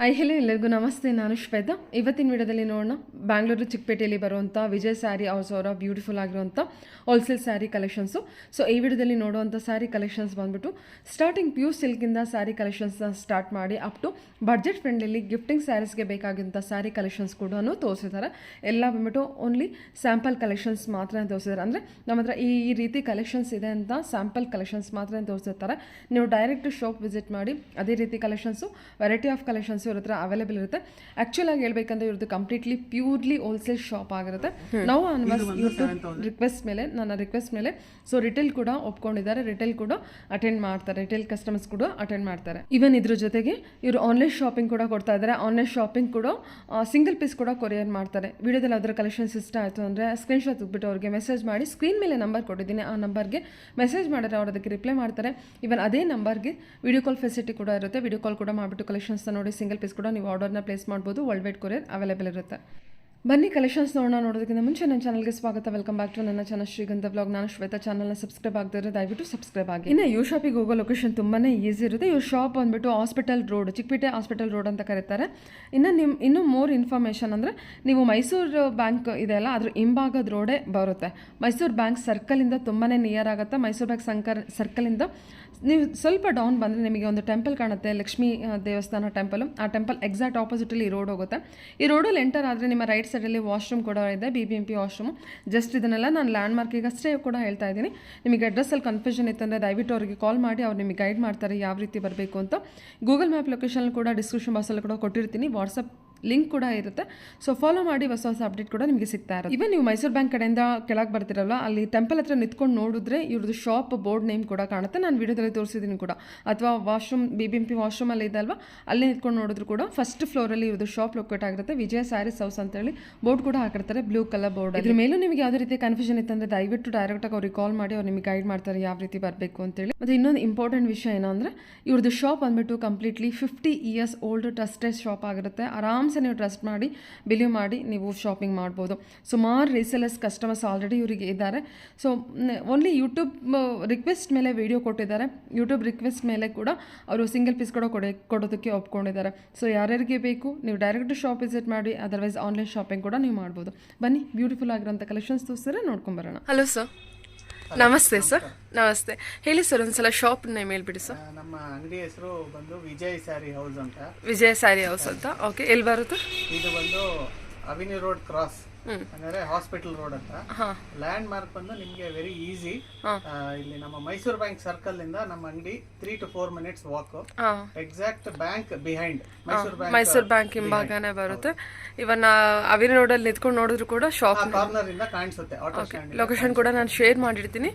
Hello ಎಲ್ಲರಿಗೂ ನಮಸ್ತೆ. ನಾನು ಶ್ವೇತಾ. ಇವತ್ತಿನ ವಿಡಿಯೋದಲ್ಲಿ ನೋಡೋಣ ಬ್ಯಾಂಗ್ಳೂರು ಚಿಕ್ಕಪೇಟೆಯಲ್ಲಿ ಬರುವಂಥ ವಿಜಯ್ ಸ್ಯಾರಿ ಹೌಸ್ ಅವರ ಬ್ಯೂಟಿಫುಲ್ ಆಗಿರುವಂಥ ಹೋಲ್ಸೇಲ್ ಸ್ಯಾರಿ ಕಲೆಕ್ಷನ್ಸು. ಸೊ ಈ ವಿಡಿಯೋದಲ್ಲಿ ನೋಡುವಂಥ ಸ್ಯಾರಿ ಕಲೆಕ್ಷನ್ಸ್ ಬಂದ್ಬಿಟ್ಟು ಸ್ಟಾರ್ಟಿಂಗ್ ಪ್ಯೂರ್ ಸಿಲ್ಕಿಂದ ಸ್ಯಾರಿ ಕಲೆಕ್ಷನ್ಸ್ನ ಸ್ಟಾರ್ಟ್ ಮಾಡಿ up to budget friendly gifting ಸ್ಯಾರೀಸ್ಗೆ ಬೇಕಾಗಿರುವಂಥ ಸ್ಯಾರಿ ಕಲೆಕ್ಷನ್ಸ್ ಕೂಡ ತೋರಿಸಿದ್ದಾರೆ. ಎಲ್ಲ ಬಂದ್ಬಿಟ್ಟು ಓನ್ಲಿ ಸ್ಯಾಂಪಲ್ ಕಲೆಕ್ಷನ್ಸ್ ಮಾತ್ರ ತೋರಿಸಿದ್ದಾರೆ. ಅಂದರೆ ನಮ್ಮ ಹತ್ರ ಈ ರೀತಿ ಕಲೆಕ್ಷನ್ಸ್ ಇದೆ ಅಂತ ಸ್ಯಾಂಪಲ್ ಕಲೆಕ್ಷನ್ಸ್ ಮಾತ್ರ ತೋರಿಸಿರ್ತಾರೆ. ನೀವು ಡೈರೆಕ್ಟ್ ಶಾಪ್ ವಿಸಿಟ್ ಮಾಡಿ ಅದೇ ರೀತಿ ಕಲೆಕ್ಷನ್ಸು ವೆರೈಟಿ ಆಫ್ ಕಲೆಕ್ಷನ್ಸ್ ಇವ್ರ ಹತ್ರ ಅವೈಲೇಬಲ್ ಇರುತ್ತೆ. ಆಕ್ಚುಲ್ ಆಗಿ ಹೇಳ್ಬೇಕಂದ್ರೆ ಇವ್ರದ್ದು ಕಂಪ್ಲೀಟ್ಲಿ ಪ್ಯೂರ್ಲಿ ಹೋಲ್ಸೇಲ್ ಶಾಪ್ ಆಗಿರುತ್ತೆ. ನಾವು ಯೂಟ್ಯೂಬ್ ರಿಕ್ವೆಸ್ಟ್ ಮೇಲೆ ನನ್ನ ರಿಕ್ವೆಸ್ಟ್ ಮೇಲೆ ಸೊ ರಿಟೇಲ್ ಕೂಡ ಒಪ್ಕೊಂಡಿದ್ದಾರೆ. ರಿಟೇಲ್ ಕೂಡ ಅಟೆಂಡ್ ಮಾಡ್ತಾರೆ. ರಿಟೇಲ್ ಕಸ್ಟಮರ್ಸ್ ಕೂಡ ಅಟೆಂಡ್ ಮಾಡ್ತಾರೆ. ಇವನ್ ಇದ್ರ ಜೊತೆಗೆ ಇವರು ಆನ್ಲೈನ್ ಶಾಪಿಂಗ್ ಕೂಡ ಕೊಡ್ತಾ ಇದ್ದಾರೆ. ಆನ್ಲೈನ್ ಶಾಪಿಂಗ್ ಕೂಡ ಸಿಂಗಲ್ ಪೀಸ್ ಕೂಡ ಕೊರಿಯರ್ ಮಾಡ್ತಾರೆ. ವಿಡಿಯೋದಲ್ಲಿ ಅದರ ಕಲೆಕ್ಷನ್ಸ್ ಇಷ್ಟ ಆಯಿತು ಅಂದರೆ ಸ್ಕ್ರೀನ್ಶಾಟ್ ತೆಗೆದ್ಬಿಟ್ಟು ಅವ್ರಿಗೆ ಮೆಸೇಜ್ ಮಾಡಿ, ಸ್ಕ್ರೀನ್ ಮೇಲೆ ನಂಬರ್ ಕೊಟ್ಟಿದ್ದೀನಿ, ಆ ನಂಬರ್ಗೆ ಮೆಸೇಜ್ ಮಾಡಿದ್ರೆ ಅವ್ರು ಅದಕ್ಕೆ ರಿಪ್ಲೈ ಮಾಡ್ತಾರೆ. ಇವನ್ ಅದೇ ನಂಬರ್ಗೆ ವಿಡಿಯೋ ಕಾಲ್ ಫೆಸಿಲಿಟಿ ಕೂಡ ಇರುತ್ತೆ. ವಿಡಿಯೋ ಕಾಲ್ ಕೂಡ ಮಾಡಿಬಿಟ್ಟು ಕಲೆಕ್ಷನ್ಸ್ನ ನೋಡಿ ಸಿಂಗಲ್ ಪೀಸ್ ಕೂಡ ನೀವು ಆರ್ಡರ್ನ ಪ್ಲೇಸ್ ಮಾಡ್ಬೋದು. ವರ್ಲ್ಡ್ ವೈಡ್ ಕೊರಿಯರ್ ಅವೈಲೇಬಲ್ ಇರುತ್ತೆ. ಬನ್ನಿ ಕಲೆಕ್ಷನ್ಸ್ ನೋಡೋದಕ್ಕಿಂತ ಮುಂಚೆ ನನ್ನ ಚಾನಲ್ಗೆ ಸ್ವಾಗತ. ವೆಲ್ಕಮ್ ಬ್ಯಾಕ್ ಟು ನನ್ನ ಚಾನಲ್ ಶ್ರೀಗಂಧ ಬ್ಲಾಗ್. ನಾನು ಶ್ವೇತಾ. ಚಾನಲ್ನ ಸಬ್ಸ್ಕ್ರೈಬ್ ಆಗದಿದ್ರೆ ದಯವಿಟ್ಟು ಸಬ್ಸ್ಕ್ರೈಬ್ ಆಗಿ. ಇನ್ನು ಯು ಶಾಪಿಗೆ ಹೋಗೋ ಲೊಕೇಶನ್ ತುಂಬಾ ಈಸಿ ಇರುತ್ತೆ. ಇವ್ರ ಶಾಪ್ ಬಂದುಬಿಟ್ಟು hospital road, Chickpet hospital road ಅಂತ ಕರೀತಾರೆ. ಇನ್ನೂ ಮೋರ್ ಇನ್ಫಾರ್ಮೇಷನ್ ಅಂದರೆ ನೀವು ಮೈಸೂರು ಬ್ಯಾಂಕ್ ಇದೆಯಲ್ಲ ಅದ್ರ ಹಿಂಭಾಗದ ರೋಡೇ ಬರುತ್ತೆ. ಮೈಸೂರು ಬ್ಯಾಂಕ್ ಸರ್ಕಲಿಂದ ತುಂಬಾ ನಿಯರ್ ಆಗುತ್ತೆ. ಮೈಸೂರು ಬ್ಯಾಂಕ್ ಸರ್ಕಲಿಂದ ನೀವು ಸ್ವಲ್ಪ ಡೌನ್ ಬಂದರೆ ನಿಮಗೆ ಒಂದು ಟೆಂಪಲ್ ಕಾಣುತ್ತೆ, ಲಕ್ಷ್ಮೀ ದೇವಸ್ಥಾನ ಟೆಂಪಲು. ಆ ಟೆಂಪಲ್ ಎಕ್ಸಾಕ್ಟ್ ಆಪೋಸಿಟಲ್ಲಿ ಈ ರೋಡ್ ಹೋಗುತ್ತೆ. ಈ ರೋಡಲ್ಲಿ ಎಂಟರ್ ಆದರೆ ನಿಮ್ಮ ರೈಟ್ ಸೈಡಲ್ಲಿ ವಾಶ್ರೂಮ್ ಕೂಡ ಇದೆ, BBMP ವಾಶ್ರೂಮು. ಜಸ್ಟ್ ಇದನ್ನೆಲ್ಲ ನಾನು ಲ್ಯಾಂಡ್ ಮಾರ್ಕಿಗಷ್ಟೇ ಕೂಡ ಹೇಳ್ತಾ ಇದ್ದೀನಿ. ನಿಮಗೆ ಅಡ್ರೆಸ್ಸಲ್ಲಿ ಕನ್ಫ್ಯೂಷನ್ ಇತ್ತಂದರೆ ದಯವಿಟ್ಟು ಅವರಿಗೆ ಕಾಲ್ ಮಾಡಿ, ಅವ್ರು ನಿಮಗೆ ಗೈಡ್ ಮಾಡ್ತಾರೆ ಯಾವ ರೀತಿ ಬರಬೇಕು ಅಂತ. ಗೂಗಲ್ ಮ್ಯಾಪ್ ಲೊಕೇಶನ್ ಕೂಡ ಡಿಸ್ಕ್ರಿಪ್ಷನ್ ಬಾಕ್ಸಲ್ಲಿ ಕೂಡ ಕೊಟ್ಟಿರ್ತೀನಿ. ವಾಟ್ಸಪ್ ಲಿಂಕ್ ಕೂಡ ಇರುತ್ತೆ. ಸೊ ಫಾಲೋ ಮಾಡಿ, ಹೊಸ ಅಪ್ಡೇಟ್ ಕೂಡ ನಿಮಗೆ ಸಿಗ್ತಾ ಇರುತ್ತೆ. ಇವನ್ ನೀವು ಮೈಸೂರು ಬ್ಯಾಂಕ್ ಕಡೆಯಿಂದ ಕೆಳಗೆ ಬರ್ತಿರಲ್ಲ, ಅಲ್ಲಿ ಟೆಂಪಲ್ ಹತ್ರ ನಿಂತ್ಕೊಂಡು ನೋಡಿದ್ರೆ ಇವ್ರದ್ದು ಶಾಪ್ ಬೋರ್ಡ್ ನೇಮ್ ಕೂಡ ಕಾಣುತ್ತೆ. ನಾನು ವಿಡಿಯೋದಲ್ಲಿ ತೋರಿಸಿದ್ದೀನಿ ಕೂಡ. ಅಥವಾ ವಾಶ್ರೂಮ್ BBMP ವಾಶ್ರೂಮ್ ಅಲ್ಲಿ ಇದೆ ಅಲ್ವಾ, ಅಲ್ಲಿ ನಿಂತ್ಕೊಂಡು ನೋಡಿದ್ರು ಕೂಡ ಫಸ್ಟ್ ಫ್ಲೋರಲ್ಲಿ ಇವ್ರದ್ದು ಶಾಪ್ ಲೊಕೇಟ್ ಆಗಿರುತ್ತೆ. ವಿಜಯ ಸ್ಯಾರೀಸ್ ಹೌಸ್ ಅಂತೇಳಿ ಬೋರ್ಡ್ ಕೂಡ ಹಾಕಿರ್ತಾರೆ, ಬ್ಲೂ ಕಲರ್ ಬೋರ್ಡ್. ಇದ್ರ ಮೇಲೂ ನಿಮಗೆ ಯಾವುದೇ ರೀತಿ ಕನ್ಫ್ಯೂಷನ್ ಇತ್ತಂದ್ರೆ ದಯವಿಟ್ಟು ಡೈರೆಕ್ಟಾಗಿ ಅವ್ರಿಗೆ ಕಾಲ್ ಮಾಡಿ, ಅವ್ರು ನಿಮಗೆ ಗೈಡ್ ಮಾಡ್ತಾರೆ ಯಾವ ರೀತಿ ಬರಬೇಕು ಅಂತೇಳಿ. ಮತ್ತು ಇನ್ನೊಂದು ಇಂಪಾರ್ಟೆಂಟ್ ವಿಷಯ ಏನೋ ಅಂದರೆ ಇವ್ರದ್ದು ಶಾಪ್ ಬಂದ್ಬಿಟ್ಟು completely 50 years old trusted shop ಆಗಿರುತ್ತೆ. ಆರಾಮ್ಸೆ ನೀವು ಟ್ರಸ್ಟ್ ಮಾಡಿ ಬಿಲೀವ್ ಮಾಡಿ ನೀವು ಶಾಪಿಂಗ್ ಮಾಡ್ಬೋದು. ಸುಮಾರು ರೀಸೆಲರ್ಸ್ ಕಸ್ಟಮರ್ಸ್ ಆಲ್ರೆಡಿ ಇವರಿಗೆ ಇದ್ದಾರೆ. ಸೊ ಓನ್ಲಿ ಯೂಟ್ಯೂಬ್ ರಿಕ್ವೆಸ್ಟ್ ಮೇಲೆ ವಿಡಿಯೋ ಕೊಟ್ಟಿದ್ದಾರೆ. ಯೂಟ್ಯೂಬ್ ರಿಕ್ವೆಸ್ಟ್ ಮೇಲೆ ಕೂಡ ಅವರು ಸಿಂಗಲ್ ಪೀಸ್ ಕೂಡ ಕೊಡೋದಕ್ಕೆ ಒಪ್ಕೊಂಡಿದ್ದಾರೆ. ಸೊ ಯಾರ್ಯಾರಿಗೆ ಬೇಕು ನೀವು ಡೈರೆಕ್ಟ್ ಶಾಪ್ ವಿಸಿಟ್ ಮಾಡಿ, ಅದರ್ವೈಸ್ ಆನ್ಲೈನ್ ಶಾಪಿಂಗ್ ಕೂಡ ನೀವು ಮಾಡ್ಬೋದು. ಬನ್ನಿ ಬ್ಯೂಟಿಫುಲ್ ಆಗಿರೋಂಥ ಕಲೆಕ್ಷನ್ಸ್ ತೋರಿಸಿದ್ರೆ ನೋಡ್ಕೊಂಬರೋಣ. ಹಲೋ ಸರ್, ನಮಸ್ತೆ ಸರ್. ನಮಸ್ತೆ, ಹೇಳಿ ಸರ್ ಒಂದ್ಸಲ ಶಾಪ್ ನೇಮ್ ಹೇಳ್ಬಿಡಿ ಸರ್. ನಮ್ಮ ಅಂಗಡಿ ಹೆಸರು ಬಂದು ವಿಜಯ್ ಸ್ಯಾರಿ ಹೌಸ್ ಅಂತ. ವಿಜಯ್ ಸ್ಯಾರಿ ಹೌಸ್ ಅಂತ. ಓಕೆ, ಎಲ್ಲಿ ಬರುತ್ತೆ? ಇದು ಬಂದು ಅವಿನ್ಯೂ ರೋಡ್ ಕ್ರಾಸ್, ಅಂದ್ರೆ ಹಾಸ್ಪಿಟಲ್ ರೋಡ್ ಅಂತ. ಲ್ಯಾಂಡ್ ಮಾರ್ಕ್ ಬಂದು ನಿಮ್ಗೆ ವೆರಿ ಈಸಿ. ಇಲ್ಲಿ ನಮ್ಮ ಮೈಸೂರು ಬ್ಯಾಂಕ್ ಸರ್ಕಲ್ ಇಂದ ನಮ್ಮ ಅಂಗಡಿ 3 to 4 minutes walk. Exact bank behind Mysore bank ಹಿಂಭಾಗನೇ ಬರುತ್ತೆ. ಇವನ್ ಅವಿನ ರೋಡ್ ಅಲ್ಲಿ ನಿಂತ್ಕೊಂಡು ನೋಡಿದ್ರು ಕೂಡ ಶಾಪ್ ಕಾರ್ನರ್ ಇಂದ ಕಾಣಿಸುತ್ತೆ. ಆಟೋ ಸ್ಟ್ಯಾಂಡ್ ಲೊಕೇಶನ್ ಕೂಡ ನಾನು ಶೇರ್ ಮಾಡಿರ್ತೀನಿ.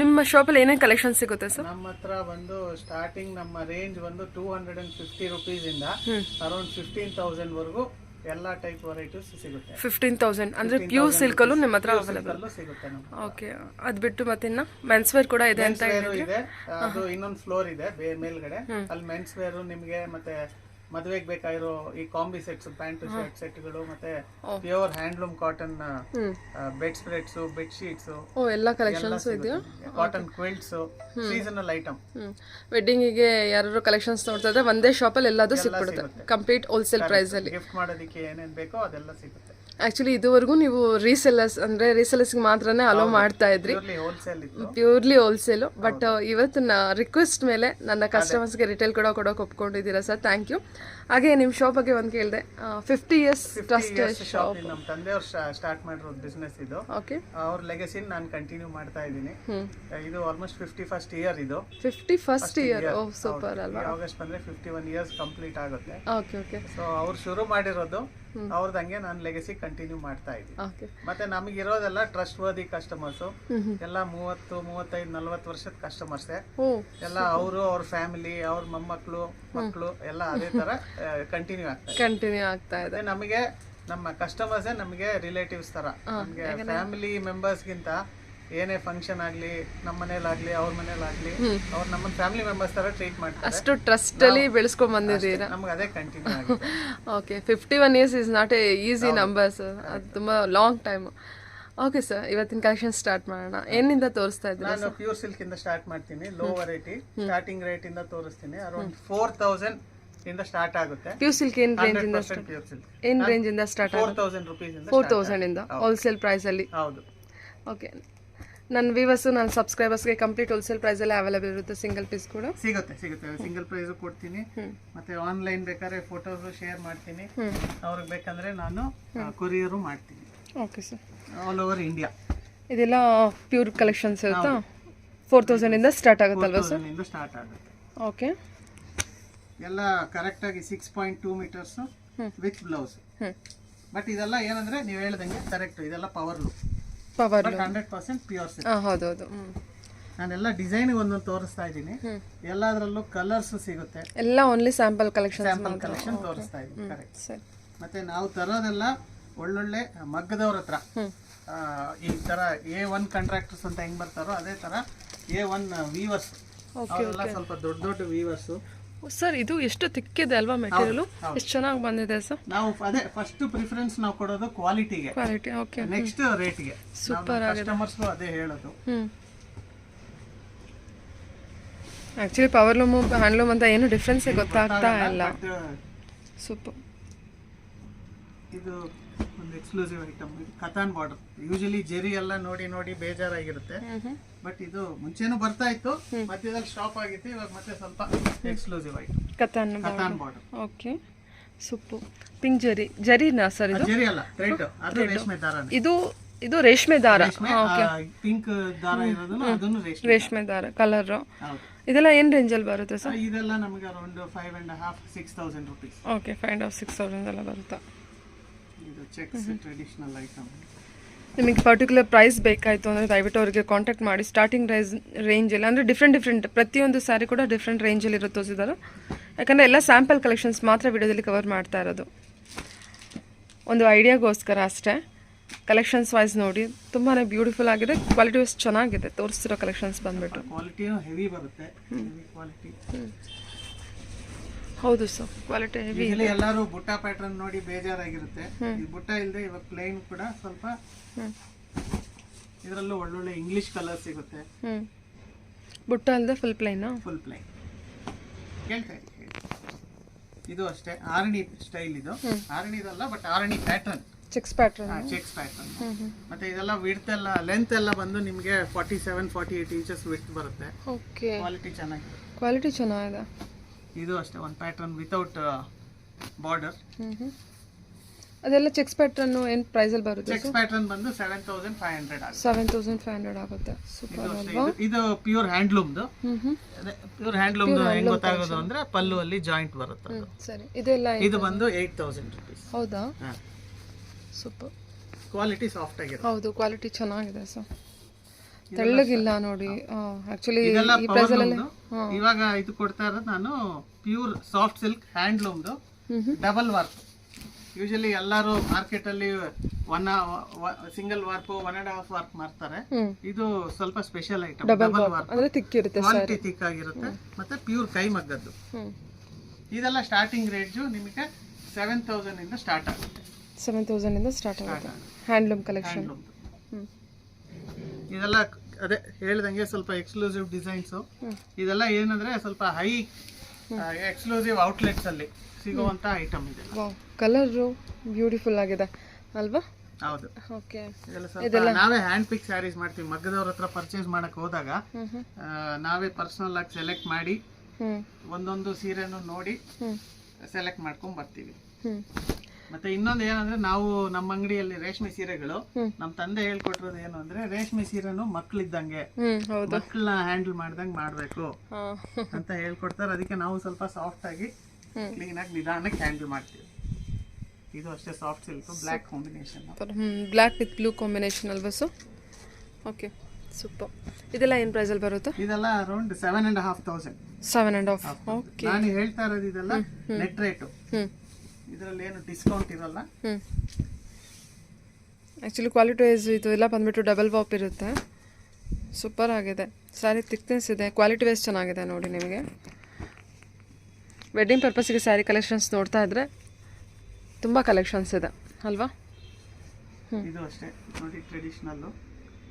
ನಿಮ್ಮ ಶಾಪ್ ಅಲ್ಲಿ ಏನೇನು ಕಲೆಕ್ಷನ್ ಸಿಗುತ್ತೆ ಸರ್? ನಮ್ಮ ಹತ್ರ ಬಂದು ಸ್ಟಾರ್ಟಿಂಗ್ ನಮ್ಮ ರೇಂಜ್ ಬಂದು 250 rupees ಇಂದ ಅರೌಂಡ್ 15,000 ವರೆಗೂ ಎಲ್ಲ ಟೈಪ್ ವೆರೈಟೀಸ್ ಸಿಗುತ್ತೆ. 15,000 ಅಂದ್ರೆ ಪ್ಯೂರ್ ಸಿಲ್ಕ್ ಅಲ್ಲೂ ನಿಮ್ಮ ಹತ್ರ ಅವೈಲೇಬಲ್ ಸಿಗುತ್ತೆ. ಓಕೆ, ಅದ್ ಬಿಟ್ಟು ಮತ್ತೆ ಇನ್ನ ಮೆನ್ಸ್ ವೇರ್ ಕೂಡ ಇದೆ ಅಂತ ಇದೆ. ಅದು ಇನ್ನೊಂದು ಫ್ಲೋರ್ ಇದೆ ಮೇಲ್ಗಡೆ. ಅಲ್ಲಿ ಮೆನ್ಸ್ ವೇರ್ ನಿಮಗೆ ಮತ್ತೆ ಮದುವೆಗೆ ಬೇಕಾಗಿರೋ ಈ ಕಾಂಬಿ ಸೆಟ್ಸ್, ಪ್ಯಾಂಟ್ ಶರ್ಟ್ ಸೆಟ್ಗಳು, ಮತ್ತೆ pure handloom cotton bed spreads, bed sheets, ಎಲ್ಲ ಕಲೆಕ್ಷನ್ಸ್ ಇದೆಯಾ? Cotton quilts, seasonal item. Wedding ಗೆ ಯಾರು ಕಲೆಕ್ಷನ್ಸ್ ನೋಡ್ತಾ ಇದ್ರೆ ಒಂದೇ ಶಾಪ್ ಅಲ್ಲಿ ಎಲ್ಲದೂ ಸಿಕ್ಬಿಡುತ್ತೆ, ಕಂಪ್ಲೀಟ್ ಹೋಲ್ಸೇಲ್ ಪ್ರೈಸ್ ಅಲ್ಲಿ. ಗಿಫ್ಟ್ ಮಾಡೋದಕ್ಕೆ ಏನೇನ್ ಬೇಕೋ ಅದೆಲ್ಲ ಸಿಗುತ್ತೆ. ಆಕ್ಚುಲಿ ಇದುವರೆಗೂ ನೀವು ರೀಸೆಲ್ಲರ್ಸ್ಗೆ ಮಾತ್ರನೇ ಅಲೋ ಮಾಡ್ತಾ ಇದ್ರಿ, ಪ್ಯೂರ್ಲಿ ಹೋಲ್ಸೇಲು. ಬಟ್ ಇವತ್ತು ರಿಕ್ವೆಸ್ಟ್ ಮೇಲೆ ನನ್ನ ಕಸ್ಟಮರ್ಸ್ಗೆ ರಿಟೇಲ್ ಕೂಡ ಕೊಡೋಕೆ ಒಪ್ಕೊಂಡಿದ್ದೀರಾ ಸರ್, ಥ್ಯಾಂಕ್ ಯು. ಹಾಗೆ ನಿಮ್ಮ ಶಾಪ್ ಬಗ್ಗೆ ಒಂದು ಕೇಳಿದೆ. 50 years ಟ್ರಸ್ಟೆಡ್ ಶಾಪ್. ನಮ್ಮ ತಂದೆಯವರು ಸ್ಟಾರ್ಟ್ ಮಾಡಿರೋ ಬಿಸ್ನೆಸ್ ಇದು. ಓಕೆ, ಅವ್ರ ಲೆಗಸಿನ ನಾನು ಕಂಟಿನ್ಯೂ ಮಾಡ್ತಾ ಇದ್ದೀನಿ. ಇದು ಆಲ್ಮೋಸ್ಟ್ 51st year ಇದು. 51st year, ಓ ಸೂಪರ್ ಅಲ್ವಾ? ಆಗಸ್ಟ್ ಬಂದ್ರೆ 51 years ಕಂಪ್ಲೀಟ್ ಆಗುತ್ತೆ. Okay okay. ಸೊ ಅವ್ರು ಶುರು ಮಾಡಿರೋದು ಅವ್ರದಂಗೆ ನಾನು ಲೆಗಸಿ ಕಂಟಿನ್ಯೂ ಮಾಡ್ತಾ ಇದ್ದೀನಿ. ಮತ್ತೆ ನಮಗಿರೋದೆಲ್ಲ ಟ್ರಸ್ಟ್ ವರ್ದಿ ಕಸ್ಟಮರ್ಸ್ ಎಲ್ಲ 30, 35, 40 ವರ್ಷದ ಕಸ್ಟಮರ್ಸ್ ಎಲ್ಲ. ಅವರು ಅವ್ರ ಫ್ಯಾಮಿಲಿ, ಅವ್ರ ಮೊಮ್ಮಕ್ಕಳು, ಮಕ್ಕಳು ಎಲ್ಲ ಅದೇ ತರ ಕಂಟಿನ್ಯೂ ಆಗ್ತಾ ಇದೆ. ನಮಗೆ ನಮ್ಮ ಕಸ್ಟಮರ್ಸ್ ನಮಗೆ ರಿಲೇಟಿವ್ಸ್ ತರ. ನಮಗೆ ಫ್ಯಾಮಿಲಿ ಮೆಂಬರ್ಸ್ಗಿಂತ ಏನೇ ಫಂಕ್ಷನ್ ಆಗ್ಲಿ, ನಮ್ಮ ಮನೇಲಾಗ್ಲಿ ಅವ್ರ ಮನೇಲಾಗ್ಲಿ, ಅವ್ರು ನಮ್ಮ ಫ್ಯಾಮಿಲಿ ಮೆಂಬರ್ಸ್ ತರ ಟ್ರೀಟ್ ಮಾಡ್ತಾರೆ. ಅಷ್ಟು ಟ್ರಸ್ಟ್ ಅಲ್ಲಿ ಬೆಳೆಸ್ಕೊಂಡ್ ಬಂದಿದ್ದೀರಾ. ನಮ್ಗೆ ಅದೇ ಕಂಟಿನ್ಯೂ ಆಗಿದೆ. Okay, 51 years is not A easy numbers, ಅದು ತುಂಬಾ ಲಾಂಗ್ ಟೈಮ್. ಓಕೆ ಸರ್, ಇವತ್ತಿನ ಕಲೆಕ್ಷನ್ ಸ್ಟಾರ್ಟ್ ಮಾಡೋಣ. ಏನಿಂದ ತೋರಿಸ್ತಾ ಇದ್ದೀನಿ? ನಾನು ಪ್ಯೂರ್ ಸಿಲ್ಕ್ ಇಂದ ಸ್ಟಾರ್ಟ್ ಮಾಡ್ತೀನಿ. ಲೋ ವೆರೈಟಿ ಸ್ಟಾರ್ಟಿಂಗ್ ರೇಟ್ ಇಂದ ತೋರಿಸ್ತೀನಿ. ಅರೌಂಡ್ 4,000 ಇಂದ ಸ್ಟಾರ್ಟ್ ಆಗುತ್ತೆ. ಪ್ಯೂರ್ ಸಿಲ್ಕ್ ಏನ್ ರೇಂಜ್ ಇಂದ 100% ಪ್ಯೂರ್ ಸಿಲ್ಕ್. ಏನ್ ರೇಂಜ್ ಇಂದ ಸ್ಟಾರ್ಟ್ ಆಗುತ್ತೆ? 4000 ರೂಪೀಸ್ ಇಂದ 4000 ಇಂದ ಹೋಲ್ಸೇಲ್ ಪ್ರೈಸ್ ಅಲ್ಲಿ. ಹೌದು. ಓಕೆ, ನನ್ನ ವ್ಯೂವರ್ಸ್ ನನ್ನ ಸಬ್ಸ್ಕ್ರೈಬರ್ಸ್ಗೆ ಕಂಪ್ಲೀಟ್ ಹೋಲ್ಸೇಲ್ ಪ್ರೈಸ್ ಅಲ್ಲಿ ಅವೈಲೇಬಲ್ ಇರುತ್ತೆ. ಸಿಂಗಲ್ ಪೀಸ್ ಕೂಡ ಸಿಗುತ್ತೆ. ಸಿಂಗಲ್ ಪ್ರೈಸ್ ಕೊಡ್ತೀನಿ. ಮತ್ತೆ ಆನ್ಲೈನ್ ಬೇಕಾದ್ರೆ ಫೋಟೋಸ್ ಶೇರ್ ಮಾಡ್ತೀನಿ. ಅವ್ರಿಗೆ ಬೇಕಂದ್ರೆ ನಾನು ಕೊರಿಯರ್ ಮಾಡ್ತೀನಿ. Okay sir, all over India. ಇದೆಲ್ಲ ಪ್ಯೂರ್ ಕಲೆಕ್ಷನ್ಸ್ ಇರುತ್ತಾ? 4000 ಇಂದ ಸ್ಟಾರ್ಟ್ ಆಗುತ್ತಲ್ವಾ ಸರ್? 4000 ಇಂದ ಸ್ಟಾರ್ಟ್ ಆಗುತ್ತೆ. ಓಕೆ, ಎಲ್ಲ ಕರೆಕ್ಟ್ ಆಗಿ 6.2 ಮೀಟರ್ಸ್ ವಿತ್ ಬ್ಲೌಸ್. ಬಟ್ ಇದೆಲ್ಲ ಏನಂದ್ರೆ ನೀವು ಹೇಳ್ದಂಗೆ ಕರೆಕ್ಟ್, ಇದೆಲ್ಲ ಪವರ್ 100% ಪ್ಯೂರ್ ಸಿಲ್ಕ್. ಹೌದೌದು. ನಾನೆಲ್ಲ ಡಿಸೈನ್ ಒಂದೊಂದು ತೋರಿಸ್ತಾ ಇದ್ದೀನಿ. ಎಲ್ಲದರಲ್ಲೂ ಕಲರ್ಸ್ ಸಿಗುತ್ತೆ. ಎಲ್ಲ ಓನ್ಲಿ ಸ್ಯಾಂಪಲ್ ಕಲೆಕ್ಷನ್ ತೋರಿಸ್ತಾ ಇದ್ದೀನಿ. ಕರೆಕ್ಟ್. ಸರಿ. ಮತ್ತೆ ನಾವು ತರೋದೆಲ್ಲ ಒಳ್ಳೊಳ್ಳೆ ಮಗ್ಗದವ್ರ ಹತ್ರ. ಈ ತರ A1 ಕಾಂಟ್ರಾಕ್ಟರ್ಸ್ ಅಂತ ಹೆಂಗ್ ಬರ್ತಾರೋ ಅದೇ ತರ A1 ವೀವರ್ಸ್. ಅವರೆಲ್ಲ ಸ್ವಲ್ಪ ದೊಡ್ಡ ದೊಡ್ಡ ವೀವರ್ಸ್. ಸರ್ ಇದು ಎಷ್ಟು ತಿಕ್ಕಿದೆ ಅಲ್ವಾ ಮೆಟೀರಿಯಲ್? ಎಷ್ಟು ಚೆನ್ನಾಗಿ ಬಂದಿದೆ ಸರ್. ನಾವು ಅದೇ ಫಸ್ಟ್ ಪ್ರಿಫರೆನ್ಸ್ ನಾವು ಕೊಡೋದು ಕ್ವಾಲಿಟಿಗೆ. ಓಕೆ, ನೆಕ್ಸ್ಟ್ ರೇಟ್ಗೆ. ಸೂಪರ್ ಆಗಿದೆ. ಕಸ್ಟಮರ್ಸ್ ಅದೇ ಹೇಳೋದು. ಆಕ್ಚುಲಿ ಪವರ್ ಲೂಮ್ ಹ್ಯಾಂಡ್ಲೂಮ್ ಅಂತ ಏನು ಡಿಫ್ರೆನ್ಸ್ ಗೊತ್ತಾಗ್ತಾ ಇಲ್ಲ. ಸೂಪರ್. ಇದು ಒಂದು exclusive item. Katan border. Usually Jerry ಎಲ್ಲ ನೋಡಿ ನೋಡಿ ಬೇಜಾರಾಗಿರುತ್ತೆ. ಬಟ್ ಇದು ಮುಂಚೆನೂ ಬರ್ತಾ ಇತ್ತು, ಮಧ್ಯದಲ್ಲಿ ಸ್ಟಾಪ್ ಆಗಿತ್ತು. ಇವಾಗ ಮತ್ತೆ ಸ್ವಲ್ಪ exclusive item. Katan border. Okay, super. Pink ಜರಿನಾ ಸರ್ ಇದು? ಜೆರಿ ಅಲ್ಲ, ಥ್ರೆಡ್. ಅದು ರೇಷ್ಮೆ ದಾರ. ಇದು ರೇಷ್ಮೆ ದಾರ. ಪಿಂಕ್ ದಾರ ಇರೋದನ್ನ ಅದನ್ನು ರೇಷ್ಮೆ ದಾರ ಕಲರ್. ಇದೆಲ್ಲ ಏನ್ ರೇಂಜ್ ಅಲ್ಲಿ ಬರುತ್ತೆ ಸರ್? ಇದೆಲ್ಲ ನಮಗೆ ಅರೌಂಡ್ 5,500-6,000 ರೂಪೀಸ್. ಓಕೆ, 5,500-6,000 ಎಲ್ಲ ಬರುತ್ತೆ. ಇದು ಚೆಕ್ಸ್ ಟ್ರೆಡಿಷನಲ್ ಐಟಮ್. ನಿಮಗೆ ಪರ್ಟಿಕ್ಯುಲರ್ ಪ್ರೈಸ್ ಬೇಕಾಯಿತು ಅಂದರೆ ದಯವಿಟ್ಟು ಅವರಿಗೆ ಕಾಂಟ್ಯಾಕ್ಟ್ ಮಾಡಿ. ಸ್ಟಾರ್ಟಿಂಗ್ ರೇಂಜಲ್ಲಿ ಅಂದರೆ ಡಿಫ್ರೆಂಟ್ ಪ್ರತಿಯೊಂದು ಸ್ಯಾರಿ ಕೂಡ ಡಿಫ್ರೆಂಟ್ ರೇಂಜಲ್ಲಿ ಇರೋ ತೋರಿಸಿದ್ದಾರೆ. ಯಾಕಂದರೆ ಎಲ್ಲ ಸ್ಯಾಂಪಲ್ ಕಲೆಕ್ಷನ್ಸ್ ಮಾತ್ರ ವಿಡಿಯೋದಲ್ಲಿ ಕವರ್ ಮಾಡ್ತಾ ಇರೋದು, ಒಂದು ಐಡಿಯಾಗೋಸ್ಕರ ಅಷ್ಟೇ. ಕಲೆಕ್ಷನ್ಸ್ ವೈಸ್ ನೋಡಿ ತುಂಬಾ ಬ್ಯೂಟಿಫುಲ್ ಆಗಿದೆ. ಕ್ವಾಲಿಟಿ ವೈಸ್ ಚೆನ್ನಾಗಿದೆ ತೋರಿಸ್ತಿರೋ ಕಲೆಕ್ಷನ್ಸ್ ಬಂದ್ಬಿಟ್ಟು. ಕ್ವಾಲಿಟಿನೂ ಹೆವಿ ಬರುತ್ತೆ. ಕ್ವಾಲಿಟಿ ಹೌದು ಸರ್, ಕ್ವಾಲಿಟಿ ಹೆವಿ. ಇಲ್ಲಿ ಎಲ್ಲರೂ ಬುಟ್ಟ ಪ್ಯಾಟರ್ನ್ ನೋಡಿ ಬೇಜಾರಾಗಿರುತ್ತೆ. ಈ ಬುಟ್ಟ ಇಲ್ಲದೆ ಇವಾಗ ಪ್ಲೇನ್ ಕೂಡ ಸ್ವಲ್ಪ ಇದರಲ್ಲೂ ಒಳ್ಳೊಳ್ಳೆ ಇಂಗ್ಲಿಷ್ ಕಲರ್ ಸಿಗುತ್ತೆ. ಬುಟ್ಟ ಅಲ್ಲದೆ ಫುಲ್ ಪ್ಲೈನ್. ಹೇಳ್ತಾ ಇದ್ದೀನಿ. ಇದು ಅಷ್ಟೇ ಆರಣಿ ಸ್ಟೈಲ್. ಇದು ಆರಣಿದಲ್ಲ, but Arani pattern. Checks pattern. ಮತ್ತೆ ಇದೆಲ್ಲ ವಿಡ್ತ್ ಎಲ್ಲ ಲೆಂತ್ ಎಲ್ಲ ಬಂದು ನಿಮಗೆ 47-48 ಇಂಚಸ್ ವಿಡ್ತ್ ಬರುತ್ತೆ. ಓಕೆ, ಕ್ವಾಲಿಟಿ ಚೆನ್ನಾಗಿದೆ. ಇದು ಅಷ್ಟೇ ಒಂದು ಪ್ಯಾಟರ್ನ್ ವಿತೌಟ್ ಬಾರ್ಡರ್. ಅದೆಲ್ಲ ಚೆಕ್ಸ್ ಪ್ಯಾಟರ್ನ್ ಏನು ಪ್ರೈಸ್ ಅಲ್ಲಿ ಬರುತ್ತೆ? ಚೆಕ್ಸ್ ಪ್ಯಾಟರ್ನ್ ಬಂದು 7,500 ಆಗುತ್ತೆ. 7,500 ಆಗುತ್ತೆ. ಸೂಪರ್ ಅಲ್ವಾ? ಇದು ಪ್ಯೂರ್ ಹ್ಯಾಂಡ್ಲೂಮ್ದು. ಪ್ಯೂರ್ ಹ್ಯಾಂಡ್ಲೂಮ್ದು ಹೆಂಗ್ ಗೊತ್ತಾಗೋದು ಅಂದ್ರೆ ಪಲ್ಲು ಅಲ್ಲಿ ಜಾಯಿಂಟ್ ಬರುತ್ತೆ. ಸರಿ, ಇದೆಲ್ಲ ಇದು ಬಂದು 8,000 ರೂಪೀಸ್. ಹೌದಾ? ಸೂಪರ್. ಕ್ವಾಲಿಟಿ ಸಾಫ್ಟ್ ಆಗಿದೆ. ಹೌದು, ಕ್ವಾಲಿಟಿ ಚೆನ್ನಾಗಿದೆ ಸರ್. ತೆಳ್ಳಗಿಲ್ಲ ನೋಡಿ. ಆಕ್ಚುಲಿ ಈ ಪ್ರೈಸ್ ಅಲ್ಲಿ ಇವಾಗ ಇದು ಕೊಡ್ತಾ ಇರೋದು ನಾನು ಪ್ಯೂರ್ ಸಾಫ್ಟ್ ಸಿಲ್ಕ್ ಹ್ಯಾಂಡ್ಲೂಮ್ದು ಡಬಲ್ ವಾರ್ಪ್. ಯೂಶಲಿ ಎಲ್ಲರೂ ಮಾರ್ಕೆಟ್ ಅಲ್ಲಿ ಸಿಂಗಲ್ ವಾರ್ಪ್ 1.5 ವಾರ್ಪ್ ಮಾಡ್ತಾರೆ. ಇದು ಸ್ವಲ್ಪ ಸ್ಪೆಷಲ್ ಐಟಮ್. ಡಬಲ್ ವಾರ್ಪ್ ಅಂದ್ರೆ ತಿಕ್ ಇರುತ್ತೆ, ಕ್ವಾಲಿಟಿ ತಿಕ್ ಆಗಿರುತ್ತೆ. ಮತ್ತೆ ಪ್ಯೂರ್ ಕೈ ಮಗ್ಗದ್ದು. ಇದೆಲ್ಲ ಸ್ಟಾರ್ಟಿಂಗ್ ರೇಂಜ್ ನಿಮಗೆ 7,000 ಇಂದ ಸ್ಟಾರ್ಟ್ ಆಗುತ್ತೆ. 7,000 ಇಂದ ಸ್ಟಾರ್ಟ್ ಆಗುತ್ತೆ ಹ್ಯಾಂಡ್ಲೂಮ್ ಕಲೆಕ್ಷನ್. ಇದೆಲ್ಲ ಅದೇ ಹೇಳ್ದಂಗೆ ಸ್ವಲ್ಪ ಎಕ್ಸ್ಕ್ಲೂಸಿವ್ ಡಿಸೈನ್ಸ್. ಇದೆಲ್ಲ ಏನಂದ್ರೆ ಸ್ವಲ್ಪ ಹೈ ಎಕ್ಸ್ಕ್ಲೂಸಿವ್ ಔಟ್ಲೆಟ್ಸ್ ಅಲ್ಲಿ ಸಿಗುವಂತ ಐಟಮ್ ಇದೆ. ಕಲರ್ ಬ್ಯೂಟಿಫುಲ್ ಆಗಿದೆ ಅಲ್ವಾ? ಹೌದು. ಓಕೆ, ಇದೆಲ್ಲ ನಾವೇ ಹ್ಯಾಂಡ್ ಪಿಕ್ ಸ್ಯಾರೀಸ್ ಮಾಡ್ತೀವಿ. ಮಗ್ಗದವ್ರ ಹತ್ರ ಪರ್ಚೇಸ್ ಮಾಡಕ್ ಹೋದಾಗ ನಾವೇ ಪರ್ಸನಲ್ ಆಗಿ ಸೆಲೆಕ್ಟ್ ಮಾಡಿ ಒಂದೊಂದು ಸೀರೆನು ನೋಡಿ ಸೆಲೆಕ್ಟ್ ಮಾಡ್ಕೊಂಡ್ ಬರ್ತೀವಿ. ಮತ್ತೆ ಇನ್ನೊಂದು ಏನಂದ್ರೆ ನಾವು ನಮ್ಮ ಅಂಗಡಿಯಲ್ಲಿ ರೇಷ್ಮೆ ಸೀರೆಗಳು ನಮ್ ತಂದೆ ಹೇಳ್ಕೊಟ್ಟಿರೋದು ಏನು ಅಂದ್ರೆ ರೇಷ್ಮೆ ಸೀರೆನು ಮಕ್ಳಿದ್ದಂಗೆ, ಮಕ್ಕಳನ್ನ ಹ್ಯಾಂಡಲ್ ಮಾಡ್ದಂಗೆ ಮಾಡ್ಬೇಕು ಅಂತ ಹೇಳ್ಕೊಡ್ತಾರೆ. ಅದಕ್ಕೆ ನಾವು ಸ್ವಲ್ಪ ಸಾಫ್ಟ್ ಆಗಿ ಕ್ಲೀನ್ ಆಗಿ ನಿಧಾನಕ್ಕೆ ಹ್ಯಾಂಡಲ್ ಮಾಡ್ತೀವಿ. ಇದು ಅಷ್ಟೇ soft silk black combination. Black with blue combination ಅಲ್ವಾ ಸರ್? Okay, super. ಇದೆಲ್ಲ ಏನು ಪ್ರೈಸ್ ಅಲ್ಲಿ ಬರುತ್ತೆ? ಇದೆಲ್ಲ ಅರೌಂಡ್ 7,500. 7.5. ಓಕೆ, ನಾನು ಹೇಳ್ತಾ ಇರೋದು ಇದೆಲ್ಲ ನೆಟ್ ರೇಟು. ಇದರಲ್ಲಿ ಏನು ಡಿಸ್ಕೌಂಟ್ ಇರಲ್ಲ. ಆ್ಯಕ್ಚುಲಿ ಕ್ವಾಲಿಟಿ ವೈಸ್ ಇದು ಎಲ್ಲ ಬಂದ್ಬಿಟ್ಟು ಡಬಲ್ ವಾಪ್ ಇರುತ್ತೆ. ಸೂಪರ್ ಆಗಿದೆ. ಸ್ಯಾರಿ ಥಿಕ್ನೆಸ್ ಇದೆ, ಕ್ವಾಲಿಟಿ ವೈಸ್ ಚೆನ್ನಾಗಿದೆ ನೋಡಿ. ನಿಮಗೆ ವೆಡ್ಡಿಂಗ್ ಪರ್ಪಸ್ಗೆ ಸ್ಯಾರಿ ಕಲೆಕ್ಷನ್ಸ್ ನೋಡ್ತಾ ಇದ್ರೆ ತುಂಬ ಕಲೆಕ್ಷನ್ಸ್ ಇದೆ ಅಲ್ವಾ? ಇದು ಅಷ್ಟೇ ನೋಡಿ, ಟ್ರೆಡಿಷನಲ್ಲು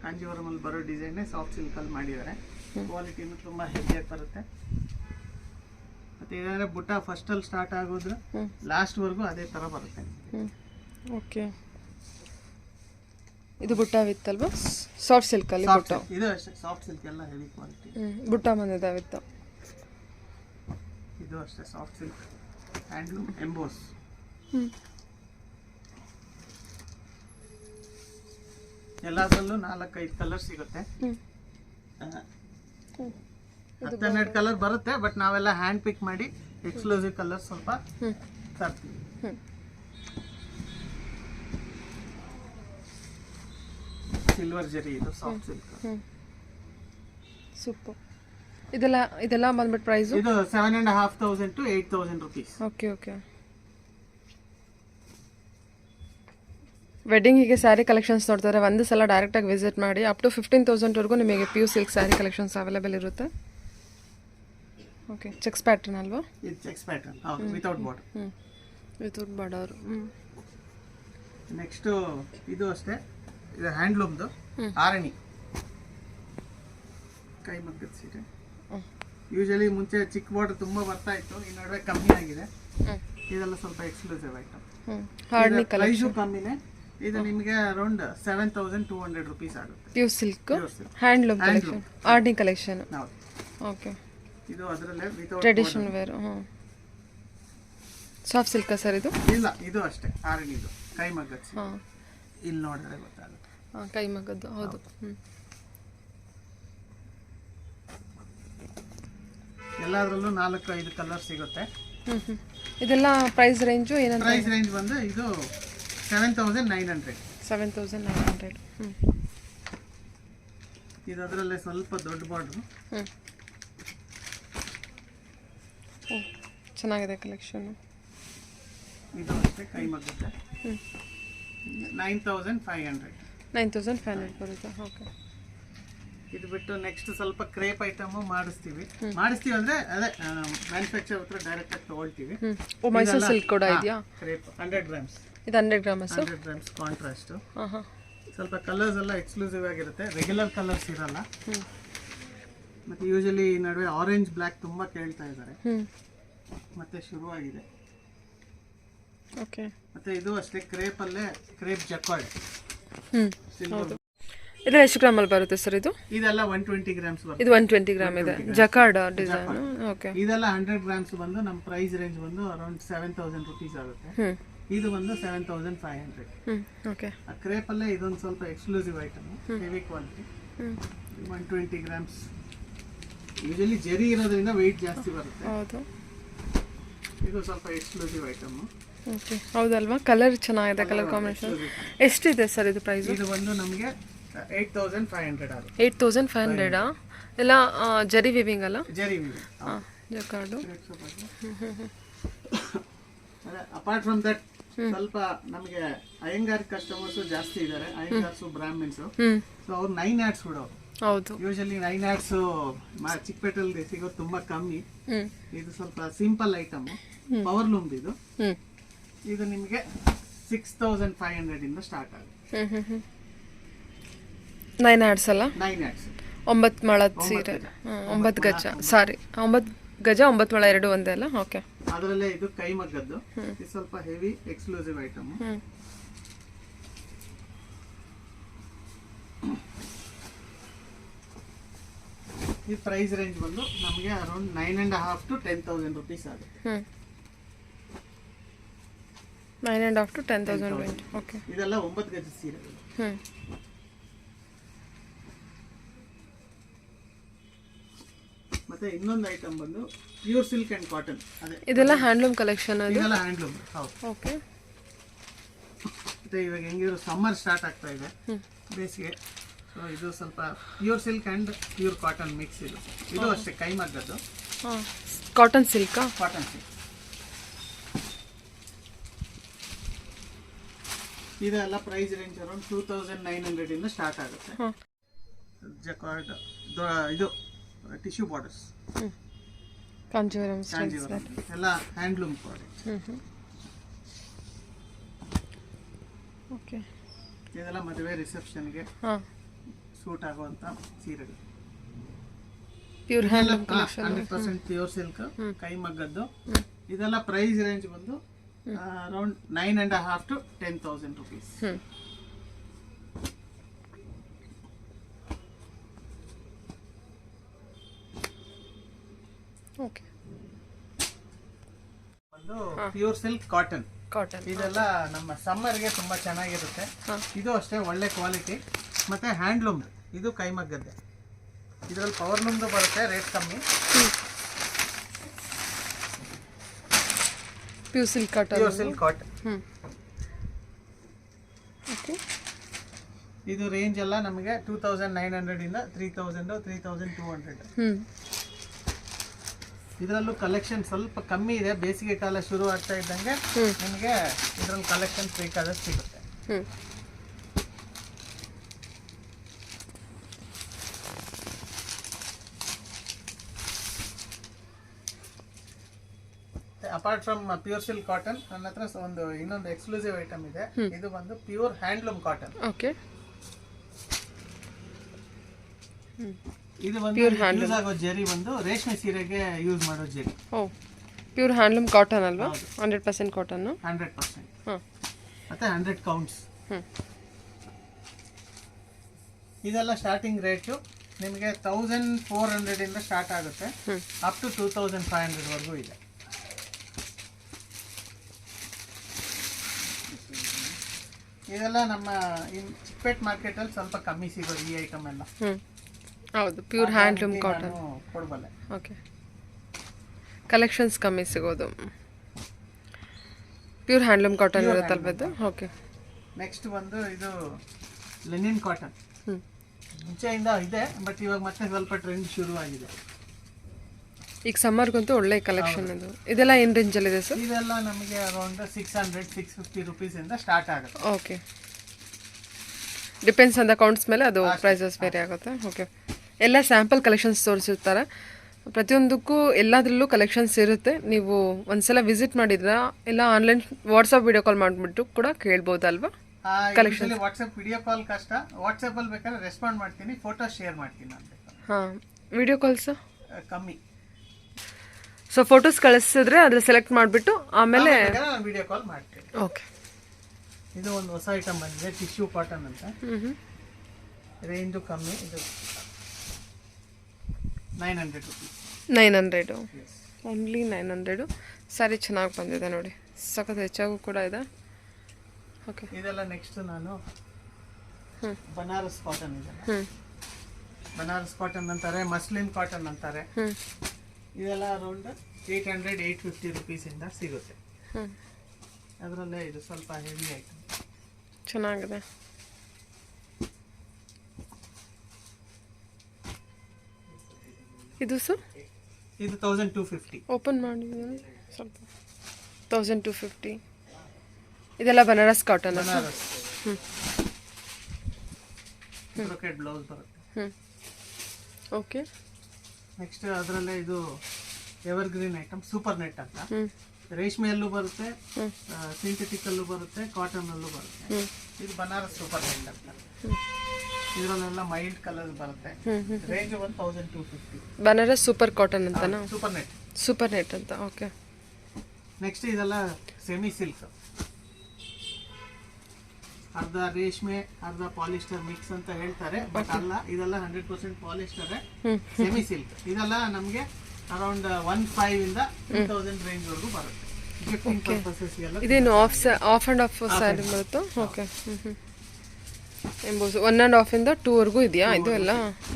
ಕಾಂಜೀವರಮಲ್ಲಿ ಬರೋ ಡಿಸೈನೇ ಸಾಫ್ಟ್ ಸಿಲ್ಕಲ್ಲಿ ಮಾಡಿದ್ದಾರೆ. ಕ್ವಾಲಿಟಿನೂ ತುಂಬ ಹೆವಿಯಾಗಿ ಬರುತ್ತೆ. ಮತ್ತೆ ಇದಾದ್ರೆ ಬುಟ್ಟ ಫಸ್ಟಲ್ಲಿ ಸ್ಟಾರ್ಟ್ ಆಗೋದ್ರೆ ಲಾಸ್ಟ್ವರೆಗೂ ಅದೇ ಥರ ಬರುತ್ತೆ. ಓಕೆ, ಇದು ಬುಟ್ಟ ವಿತ್ ಅಲ್ವಾ? ಸಾಫ್ಟ್ ಸಿಲ್ಕಲ್ಲಿ ಬುಟ್ಟ. ಇದು ಅಷ್ಟೇ ಸಾಫ್ಟ್ ಸಿಲ್ಕ್ ಎಲ್ಲ ಹೆವಿ ಕ್ವಾಲಿಟಿ. ಬುಟ್ಟ ಬಂದಿದೆ ವಿತ್. ಇದು ಅಷ್ಟೇ ಸಾಫ್ಟ್ ಸಿಲ್ಕ್ ಹ್ಯಾಂಡ್ಲೂಮ್ ಎಂಬೋಸ್. ಎಲ್ಲದರಲ್ಲೂ 4-5 ಕಲರ್ ಸಿಗುತ್ತೆ. 10-12 ಕಲರ್ ಬರುತ್ತೆ, ಬಟ್ ನಾವೆಲ್ಲ ಹ್ಯಾಂಡ್ ಪಿಕ್ ಮಾಡಿ ಎಕ್ಸ್ಕ್ಲೂಸಿವ್ ಕಲರ್ ಸ್ವಲ್ಪ ತರ್ತೀವಿ. ಸಿಲ್ವರ್ ಜರಿ, ಇದು ಸಾಫ್ಟ್ ಸಿಲ್ಕ್. ಸೂಪರ್. ಇದೆಲ್ಲ ಬಂದ್ಬಿಟ್ಟು ಪ್ರೈಸ್ ಇದು 7,500 to 8,000 rupees. Okay okay. ವೆಡ್ಡಿಂಗಿಗೆ ಸ್ಯಾರಿ ಕಲೆಕ್ಷನ್ಸ್ ನೋಡ್ತಾರೆ, ಒಂದು ಸಲ ಡೈರೆಕ್ಟಾಗಿ ವಿಸಿಟ್ ಮಾಡಿ. ಅಪ್ ಟು 15,000ವರೆಗೂ ನಿಮಗೆ pure silk sari collections available ಇರುತ್ತೆ. ಓಕೆ, ಚೆಕ್ಸ್ ಪ್ಯಾಟರ್ನ್ ಅಲ್ವಾ? ಇದು ಚೆಕ್ಸ್ ಪ್ಯಾಟರ್ನ್, ಹೌದು, without border. Without border. Next ಇದು ಅಷ್ಟೇ, ಇದು ಹ್ಯಾಂಡ್ಲೂಮ್ದು ಆರಣಿ ಕೈ ಮಗ್ಗದ ಸೀರೆ. ಯೂಶಲಿ ಮುಂಚೆ ಚಿಕ್ಕ ಬಾರ್ಡರ್ ತುಂಬಾ ಬರ್ತಾ ಇತ್ತು, ಈ ನಡುವೆ ಕಮ್ಮಿ ಆಗಿದೆ. ಇದೆಲ್ಲ ಸ್ವಲ್ಪ ಎಕ್ಸ್ಕ್ಲೂಸಿವ್ ಐಟಮ್. ಪ್ರೈಸು ಕಮ್ಮಿನೇ. ಇದು ನಿಮಗೆ ಅರೌಂಡ್ 7,200 rupees ಆಗುತ್ತೆ. ಪ್ಯೂರ್ ಸಿಲ್ಕ್ ಹ್ಯಾಂಡ್ಲೂಮ್ ಕಲೆಕ್ಷನ್, ಆರ್ಡಿ ಕಲೆಕ್ಷನ್. ಓಕೆ, ಇದು ಅದರಲ್ಲೇ without traditional wear. Soft silk sir ಇದು? ಇಲ್ಲ, ಇದು ಅಷ್ಟೇ ಆರಣಿದು ಕೈ ಮಗ್ಗದ ಸೀರೆ. ಇಲ್ಲಿ ನೋಡಿದ್ರೆ ಗೊತ್ತಾಗುತ್ತೆ. ಕೈ ಮಗ್ಗದ್ದು, ಹೌದು. ಎಲ್ಲದರಲ್ಲೂ 4-5 ಕಲರ್ ಸಿಗುತ್ತೆ. ಇದೆಲ್ಲ ಪ್ರೈಸ್ ರೇಂಜು ಏನಂತ? ಪ್ರೈಸ್ ರೇಂಜ್ ಬಂದು ಇದು 7,900. 7,900. ಇದು ಅದರಲ್ಲೇ ಸ್ವಲ್ಪ ದೊಡ್ಡ ಬಾರ್ಡ್ರು. ಚೆನ್ನಾಗಿದೆ ಕಲೆಕ್ಷನ್. ಇದು ಅಷ್ಟೇ ಕೈ ಮಗ್ಗದ 9,500. 9,500 ಬರುತ್ತೆ. ಓಕೆ. ಇದು ಬಿಟ್ಟು ನೆಕ್ಸ್ಟ್ ಸ್ವಲ್ಪ ಕ್ರೇಪ್ ಐಟಮ್ ಮಾಡಿಸ್ತೀವಿ ಅಂದ್ರೆ ಅದೇ ಮ್ಯಾನುಫ್ಯಾಕ್ಚರ್ ಹತ್ರ ಡೈರೆಕ್ಟ್ ಆಗಿ ತಗೊಳ್ತೀವಿ. ಮೈಸೂರು ಸಿಲ್ಕ್ ಕೂಡ ಇದೆಯಾ? Crepe 100 grams. ಇದು 100 grams. 100 grams contrast. ಸ್ವಲ್ಪ ಕಲರ್ಸ್ ಎಲ್ಲ ಎಕ್ಸ್ಕ್ಲೂಸಿವ್ ಆಗಿರುತ್ತೆ, ರೆಗ್ಯುಲರ್ ಕಲರ್ಸ್ ಇರಲ್ಲ. ಮತ್ತೆ ಯೂಶಲಿ ಈ ನಡುವೆ ಆರೆಂಜ್ ಬ್ಲ್ಯಾಕ್ ತುಂಬಾ ಕೇಳ್ತಾ ಇದ್ದಾರೆ, ಮತ್ತೆ ಶುರುವಾಗಿದೆ. ಓಕೆ. ಮತ್ತೆ ಇದು ಅಷ್ಟೇ ಕ್ರೇಪ್ ಅಲ್ಲೇ ಕ್ರೇಪ್ ಜಕಾರ್ಡ್. ಇದು ಎಷ್ಟು ಗ್ರಾಮಲ್ಲಿ ಬರುತ್ತೆ ಸರ್ ಇದು? ಇದೆಲ್ಲ 120 grams ಬರುತ್ತೆ. ಇದು 120 ಗ್ರಾಮ್ ಇದೆ, ಜಕಾರ್ಡ್ ಡಿಸೈನ್. ಓಕೆ. ಇದೆಲ್ಲ 100 grams ಬಂದು ನಮ್ಮ ಪ್ರೈಸ್ ರೇಂಜ್ ಬಂದು ಅರೌಂಡ್ 7,000 rupees ಆಗುತ್ತೆ. ಇದು ಬಂದು 7,500. ಓಕೆ. ಆ ಕ್ರೇಪ್ ಅಲ್ಲೇ ಇದೊಂದು ಸ್ವಲ್ಪ exclusive item, heavy quality. 120 grams. Usually ಜರಿ ಇರೋದ್ರಿಂದ ವೆಯ್ಟ್ ಜಾಸ್ತಿ ಬರುತ್ತೆ. ಹೌದು. ಇದು ಸ್ವಲ್ಪ ಎಕ್ಸ್ಕ್ಲೂಸಿವ್ ಐಟಮ್. ಓಕೆ, ಹೌದಲ್ವಾ? ಕಲರ್ ಚೆನ್ನಾಗಿದೆ, ಕಲರ್ ಕಾಂಬಿನೇಷನ್. ಎಷ್ಟಿದೆ ಸರ್ ಇದು ಪ್ರೈಸ್? ಇದು ಬಂದು ನಮಗೆ 8,500 ಆಗುತ್ತೆ. 8,500. ಎಲ್ಲ ಜರಿ ವಿವಿಂಗ್ ಅಲ್ಲ? ಜರಿ ಜಕಾರ್ಡು. ಅಪಾರ್ಟ್ ಫ್ರಮ್ ದಟ್ ಸ್ವಲ್ಪ ನಮಗೆ ಅಯ್ಯಂಗಾರ್ ಕಸ್ಟಮರ್ಸ್ ಜಾಸ್ತಿ ಇದ್ದಾರೆ, ಅಯ್ಯಂಗಾರ್ಸು ಬ್ರಾಹ್ಮಿನ್ಸ್. ಸೊ ಅವ್ರು 9 hats ಬಿಡೋರು. ಹೌದು. ಯೂಶಲಿ 9 hats ಚಿಕ್ಕಪೇಟೆಯಲ್ಲಿ ಸಿಗೋದು ತುಂಬಾ ಕಮ್ಮಿ. ಇದು ಸ್ವಲ್ಪ ಸಿಂಪಲ್ ಐಟಮ್, ಪವರ್ ಲೂಮ್. ಇದು ನಿಮಗೆ 6,500 ಇಂದ ಸ್ಟಾರ್ಟ್ ಆಗುತ್ತೆ. 9 hats ಅಲ್ಲ? 9 hats. 9 ಮೊಳದ ಸೀರೆ, 9 ಗಜ. ಸಾರಿ, 9 ಗಜ 9 ಮೊಳ 2 ಒಂದೇ ಅಲ್ಲ? ಓಕೆ. ಅದರಲ್ಲೇ ಇದು ಕೈ ಮಗ್ಗದ್ದು, ಇದು ಸ್ವಲ್ಪ ಹೆವಿ ಎಕ್ಸ್ಕ್ಲೂಸಿವ್ ಐಟಮ್. ಈ ಪ್ರೈಸ್ ರೇಂಜ್ ಬಂದು ನಮಗೆ ಅರೌಂಡ್ 9,500 to 10,000 rupees ಆಗುತ್ತೆ. 9,500 to 10,000 ರೇಂಜ್. ಓಕೆ. ಇದೆಲ್ಲ 9 ಗಜ ಸೀರೆಗಳು. ಮತ್ತೆ ಇನ್ನೊಂದು ಐಟಮ್ ಬಂದು ಪ್ಯೂರ್ ಸಿಲ್ಕ್ ಅಂಡ್ ಕಾಟನ್. ಅದೇ ಇದೆಲ್ಲ ಹ್ಯಾಂಡ್ಲೂಮ್ ಕಲೆಕ್ಷನ್. ಇದೆಲ್ಲ ಹ್ಯಾಂಡ್ಲೂಮ್. ಹೌದು. ಓಕೆ. ಮತ್ತೆ ಇವಾಗ ಹೆಂಗಿದ್ರು ಸಮ್ಮರ್ ಸ್ಟಾರ್ಟ್ ಆಗ್ತಾ ಇದೆ, ಬೇಸಿಗೆ. ಸೊ ಇದು ಸ್ವಲ್ಪ pure silk and pure cotton mix. ಇದು ಅಷ್ಟೇ ಕೈ ಮಗ್ಗದ್ದು. Cotton silk. Cotton silk. ಇದೆಲ್ಲ ಪ್ರೈಸ್ ರೇಂಜ್ ಅರೌಂಡ್ 2,900 ಇಂದ ಸ್ಟಾರ್ಟ್ ಆಗುತ್ತೆ. ಜಕಾರ್ಡ್ ಇದು ಟಿಶ್ಯೂ ಬಾರ್ಡರ್ಸ್. ಕಾಂಜೀವರಂ ಎಲ್ಲ ಹ್ಯಾಂಡ್ಲೂಮ್ ಪ್ರಾಡಕ್ಟ್. ಓಕೆ. ಇದೆಲ್ಲ ಮದುವೆ ರಿಸೆಪ್ಷನ್ಗೆ ಸೂಟ್ ಆಗುವಂತ ಸೀರೆಗಳು. Pure handloom collection 100% pure silk ಕೈ ಮಗ್ಗದ್ದು. ಇದೆಲ್ಲ ಪ್ರೈಸ್ ರೇಂಜ್ ಬಂದು ಅರೌಂಡ್ 9.5 to 10,000 rupees. ಓಕೆ. ಒಂದು ಪ್ಯೂರ್ ಸಿಲ್ಕ್ ಕಾಟನ್. ಕಾಟನ್ ಇದೆಲ್ಲ ನಮ್ಮ ಸಮ್ಮರ್ಗೆ ತುಂಬಾ ಚೆನ್ನಾಗಿರುತ್ತೆ. ಇದು ಅಷ್ಟೇ ಒಳ್ಳೆ ಕ್ವಾಲಿಟಿ ಮತ್ತೆ ಹ್ಯಾಂಡ್ಲೂಮ್. ಇದು ಕೈಮಗ್ಗದ್ದೆ. ಇದರಲ್ಲಿ ಪವರ್ ಲೂಮ್ದು ಬರುತ್ತೆ, ರೇಟ್ ಕಮ್ಮಿ. Pure silk cotton. Pure silk cotton. Okay. ಇದು ರೇಂಜ್ ಎಲ್ಲ ನಮಗೆ 2,900 ಇಂದ 3,000 3,200. ಇದರಲ್ಲೂ ಕಲೆಕ್ಷನ್ ಸ್ವಲ್ಪ ಕಮ್ಮಿ ಇದೆ. ಬೇಸಿಗೆ ಕಾಲ ಶುರು ಆಗ್ತಾ ಇದ್ದಂಗೆ ನಿಮಗೆ ಇದರಲ್ಲಿ ಕಲೆಕ್ಷನ್ ಬೇಕಾದಷ್ಟು ಸಿಗುತ್ತೆ. Apart from pure silk cotton ನನ್ನ ಹತ್ರ ಇನ್ನೊಂದು ಎಕ್ಸ್ಕ್ಲೂಸಿವ್ ಐಟಮ್ ಇದೆ. ಇದು ಬಂದು ಪ್ಯೂರ್ ಹ್ಯಾಂಡ್ಲೂಮ್ ಕಾಟನ್. ಓಕೆ. ಇದು ಒಂದು ಯೂಸ್ ಆಗೋ ಜರಿ ಬಂದು ರೇಷ್ಮೆ ಸೀರೆಗೆ ಯೂಸ್ ಮಾಡೋ ಜರಿ. ಓ, ಪ್ಯೂರ್ ಹ್ಯಾಂಡ್ಲೂಮ್ ಕಾಟನ್ ಅಲ್ವಾ? 100% ಕಾಟನ್. 100%. ಮತ್ತೆ 100 ಕೌಂಟ್ಸ್. ಇದೆಲ್ಲ ಸ್ಟಾರ್ಟಿಂಗ್ ರೇಟು ನಿಮಗೆ 1,400 ಇಂದ ಸ್ಟಾರ್ಟ್ ಆಗುತ್ತೆ, ಅಪ್ ಟು 2,500 ವರೆಗೂ ಇದೆ. ಇದೆಲ್ಲ ನಮ್ಮ ಚಿಕ್ಕಪೇಟ್ ಮಾರ್ಕೆಟ್ ಅಲ್ಲಿ ಸ್ವಲ್ಪ ಕಮ್ಮಿ ಸಿಗೋದು ಈ ಐಟಮ್ ಎಲ್ಲ. ಹೌದು, ಪ್ಯೂರ್ ಹ್ಯಾಂಡ್ಲೂಮ್ ಕಾಟನ್ ಕೊಡಬಲ್ಲೆ. ಓಕೆ. ಕಲೆಕ್ಷನ್ಸ್ ಕಮ್ಮಿ ಸಿಗೋದು ಪ್ಯೂರ್ ಹ್ಯಾಂಡ್ಲೂಮ್ ಕಾಟನ್ ಇರುತ್ತಲ್ವ ಇದು? ಓಕೆ. ನೆಕ್ಸ್ಟ್ ಬಂದು ಇದು ಲೆನಿನ್ ಕಾಟನ್. ಮುಂಚೆಯಿಂದ ಇದೆ, ಬಟ್ ಇವಾಗ ಮತ್ತೆ ಸ್ವಲ್ಪ ಟ್ರೆಂಡ್ ಶುರು ಆಗಿದೆ. ಈಗ ಸಮ್ಮರ್ಗಂತೂ ಒಳ್ಳೆ ಕಲೆಕ್ಷನ್ ಇದು. ಇದೆಲ್ಲ ಏನು ರೇಂಜಲ್ಲಿದೆ ಸರ್? ಇದೆಲ್ಲ ನಮಗೆ ಅರೌಂಡ್ 600-650 ರುಪೀಸ್ ಇಂದ ಸ್ಟಾರ್ಟ್ ಆಗುತ್ತೆ. Okay. Depends on the counts ಮೇಲೆ ಅದು ಪ್ರೈಸಸ್ ಬೇರೆ ಆಗುತ್ತೆ. ಓಕೆ. ಎಲ್ಲ ಸ್ಯಾಂಪಲ್ ಕಲೆಕ್ಷನ್ಸ್ ತೋರಿಸಿರ್ತಾರೆ. ಪ್ರತಿಯೊಂದಕ್ಕೂ ಎಲ್ಲದರಲ್ಲೂ ಕಲೆಕ್ಷನ್ಸ್ ಇರುತ್ತೆ. ನೀವು ಒಂದ್ಸಲ ವಿಸಿಟ್ ಮಾಡಿದ್ರಾ ಇಲ್ಲ ಆನ್ಲೈನ್ ವಾಟ್ಸಪ್ ವಿಡಿಯೋ ಕಾಲ್ ಮಾಡಿಬಿಟ್ಟು ಕೂಡ ಕೇಳ್ಬೋದಲ್ವಾ? ಕಲೆಕ್ಷನ್ ವಾಟ್ಸಪ್ ವಿಡಿಯೋ ಕಾಲ್ ಕಷ್ಟ. ವಾಟ್ಸಪ್ ಅಲ್ಲಿ ಬೇಕಾದ್ರೆ ರೆಸ್ಪಾಂಡ್ ಮಾಡ್ತೀನಿ, ಫೋಟೋ ಶೇರ್ ಮಾಡ್ತೀನಿ ಅಂತ. ಹಾಂ, ವಿಡಿಯೋ ಕಾಲ್ಸ್ ಕಮ್ಮಿ. ಸೊ ಫೋಟೋಸ್ ಕಳಿಸಿದ್ರೆ ಅದ್ರ ಸೆಲೆಕ್ಟ್ ಮಾಡಿಬಿಟ್ಟು ಆಮೇಲೆ ವಿಡಿಯೋ ಕಾಲ್ ಮಾಡ್ತೀನಿ. ಓಕೆ. ಇದು ಒಂದು ಹೊಸ ಐಟಮ್ ಬಂದಿದೆ, ಟಿಶ್ಯೂ ಕಾಟನ್ ಅಂತ. ರೇಂಜು ಕಮ್ಮಿ. ಇದು 900 rupees. 900 ಓನ್ಲಿ 900. ಸ್ಯಾರಿ ಚೆನ್ನಾಗಿ ಬಂದಿದೆ ನೋಡಿ, ಸಖತ್ ಹೆಚ್ಚಾಗೂ ಕೂಡ ಇದೆ. ಓಕೆ. ಇದೆಲ್ಲ ನೆಕ್ಸ್ಟ್ ನಾನು ಬನಾರಸ್ ಕಾಟನ್ ಇದೆಲ್ಲ. ಬನಾರಸ್ ಕಾಟನ್ ಅಂತಾರೆ, ಮಸ್ಲಿನ್ ಕಾಟನ್ ಅಂತಾರೆ. ಇದೆಲ್ಲ ಅರೌಂಡ್ 800-850 ರುಪೀಸ್ ಇಂದ ಸಿಗುತ್ತೆ. ಅದರಲ್ಲೇ ಇದು ಸ್ವಲ್ಪ ಹೆವಿ ಐಟಮ್, ಚೆನ್ನಾಗಿದೆ. ಇದು ಸರ್ ಇದು 1,250. ಓಪನ್ ಮಾಡಿದ್ದೀನಿ ಸ್ವಲ್ಪ. 1,250. ಇದೆಲ್ಲ Banaras cotton. Banaras brocade blouse ಬರುತ್ತೆ. ಓಕೆ. ನೆಕ್ಸ್ಟ್ ಅದರಲ್ಲೇ ಇದು ever green item, super net ಅಂತ. ರೇಷ್ಮೆಯಲ್ಲೂ ಬರುತ್ತೆ, ಸಿಂಥೆಟಿಕ್ ಅಲ್ಲೂ ಬರುತ್ತೆ, ಕಾಟನ್ ಅಲ್ಲೂ ಬರುತ್ತೆ. ಇದು ಬನಾರಸ್ ಸೂಪರ್ ನೆಟ್ ಅಂತ. ಇದರಲ್ಲೆಲ್ಲ ಮೈಲ್ಡ್ ಕಲರ್ ಬರುತ್ತೆ. ರೇಂಜ್ 1,250. ಬನಾರಸ್ ಸೂಪರ್ ಕಾಟನ್ ಅಂತನಾ? Super net. ಸೂಪರ್ ನೆಟ್ ಅಂತ. ಓಕೆ. ನೆಕ್ಸ್ಟ್ ಇದೆಲ್ಲ ಸೆಮಿ ಸಿಲ್ಕ್, ಅರ್ಧ ರೇಷ್ಮೆ ಅರ್ಧ ಪಾಲಿಸ್ಟರ್ ಮಿಕ್ಸ್ ಅಂತ ಹೇಳ್ತಾರೆ, ಬಟ್ ಅಲ್ಲ, ಇದೆಲ್ಲ 100% ಪಾಲಿಸ್ಟರ್ ಸೆಮಿ ಸಿಲ್ಕ್. ಇದೆಲ್ಲ ನಮಗೆ ಅರೌಂಡ್ 1,500 ಇಂದ 2,000 ರೇಂಜ್ ವರೆಗೂ ಬರುತ್ತೆ. ಗಿಫ್ಟಿಂಗ್ ಪರ್ಪಸಸ್ ಎಲ್ಲ. ಇದೇನು ಆಫ್ ಅಂಡ್ ಆಫ್ ಸ್ಯಾರಿ ಬರುತ್ತಾ? ಓಕೆ. ಎಂಬೋಸ್ 1.5 ಇಂದ 2 ವರೆಗೂ ಇದೆಯಾ ಇದು ಎಲ್ಲ?